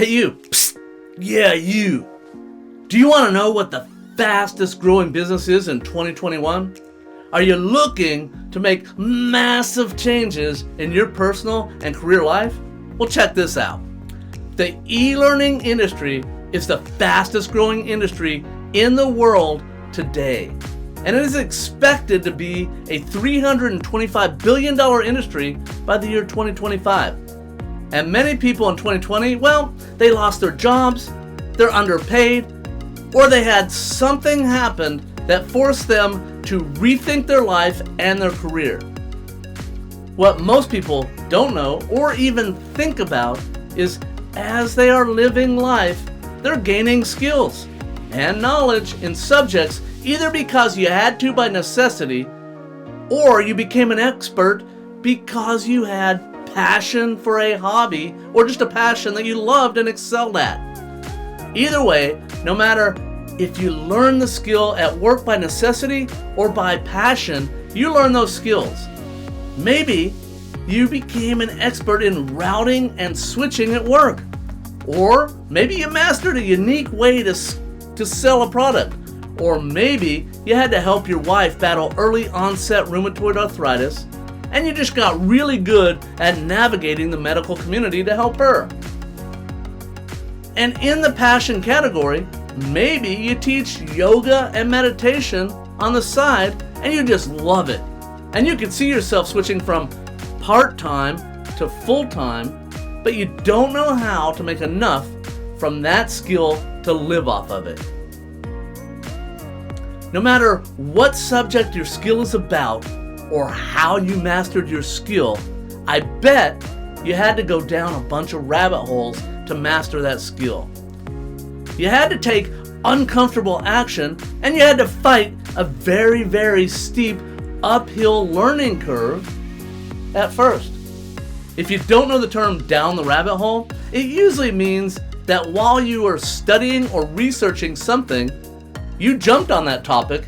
Hey you, psst, yeah you. Do you want to know what the fastest growing business is in 2021? Are you looking to make massive changes in your personal and career life? Well, check this out. The e-learning industry is the fastest growing industry in the world today. And it is expected to be a $325 billion industry by the year 2025. And many people in 2020, well, they lost their jobs, they're underpaid, or they had something happen that forced them to rethink their life and their career. What most people don't know or even think about is as they are living life, they're gaining skills and knowledge in subjects either because you had to by necessity or you became an expert because you had passion for a hobby or just a passion that you loved and excelled at. Either way, no matter if you learn the skill at work by necessity or by passion, you learn those skills. Maybe you became an expert in routing and switching at work. Or maybe you mastered a unique way to sell a product. Or maybe you had to help your wife battle early onset rheumatoid arthritis and you just got really good at navigating the medical community to help her. And in the passion category, maybe you teach yoga and meditation on the side and you just love it. And you can see yourself switching from part-time to full-time, but you don't know how to make enough from that skill to live off of it. No matter what subject your skill is about or how you mastered your skill, I bet you had to go down a bunch of rabbit holes to master that skill. You had to take uncomfortable action and you had to fight a very, very steep uphill learning curve at first. If you don't know the term down the rabbit hole, it usually means that while you were studying or researching something, you jumped on that topic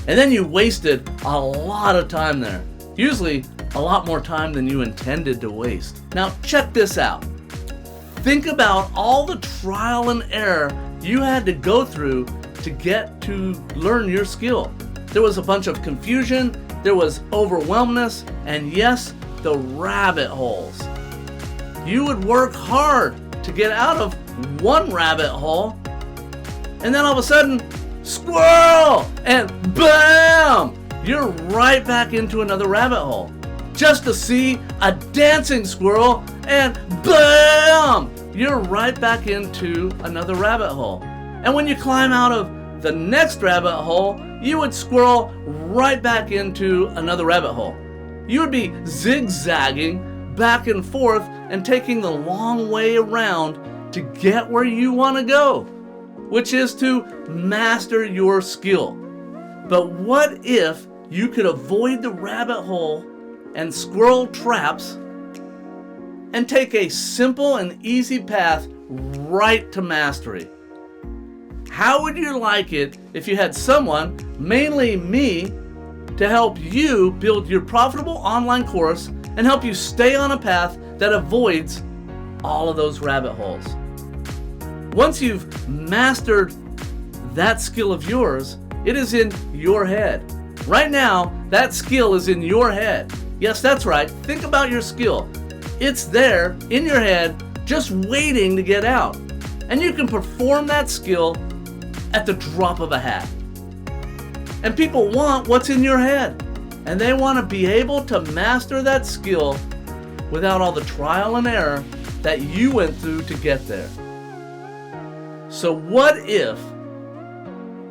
and then you wasted a lot of time there. Usually a lot more time than you intended to waste. Now check this out. Think about all the trial and error you had to go through to get to learn your skill. There was a bunch of confusion, there was overwhelmness, and yes, the rabbit holes. You would work hard to get out of one rabbit hole, and then all of a sudden, squirrel! And bam! You're right back into another rabbit hole. Just to see a dancing squirrel, and bam! You're right back into another rabbit hole. And when you climb out of the next rabbit hole, you would squirrel right back into another rabbit hole. You would be zigzagging back and forth and taking the long way around to get where you want to go, which is to master your skill. But what if you could avoid the rabbit hole and squirrel traps and take a simple and easy path right to mastery? How would you like it if you had someone, mainly me, to help you build your profitable online course and help you stay on a path that avoids all of those rabbit holes? Once you've mastered that skill of yours, it is in your head. Right now, that skill is in your head. Yes, that's right. Think about your skill. It's there in your head, just waiting to get out. And you can perform that skill at the drop of a hat. And people want what's in your head. And they want to be able to master that skill without all the trial and error that you went through to get there. So what if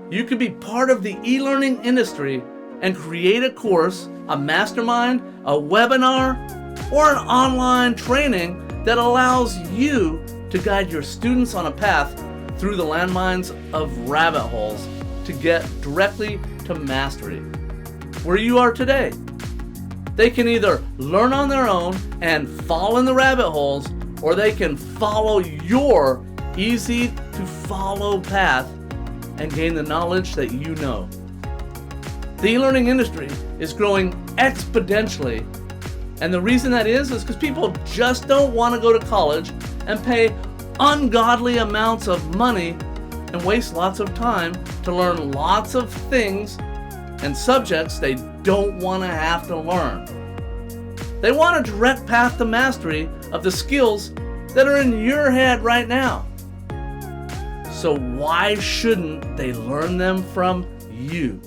you could be part of the e-learning industry and create a course, a mastermind, a webinar, or an online training that allows you to guide your students on a path through the landmines of rabbit holes to get directly to mastery, where you are today. They can either learn on their own and fall in the rabbit holes, or they can follow your easy to follow path and gain the knowledge that you know. The e-learning industry is growing exponentially, and the reason that is because people just don't want to go to college and pay ungodly amounts of money and waste lots of time to learn lots of things and subjects they don't want to have to learn. They want a direct path to mastery of the skills that are in your head right now. So why shouldn't they learn them from you?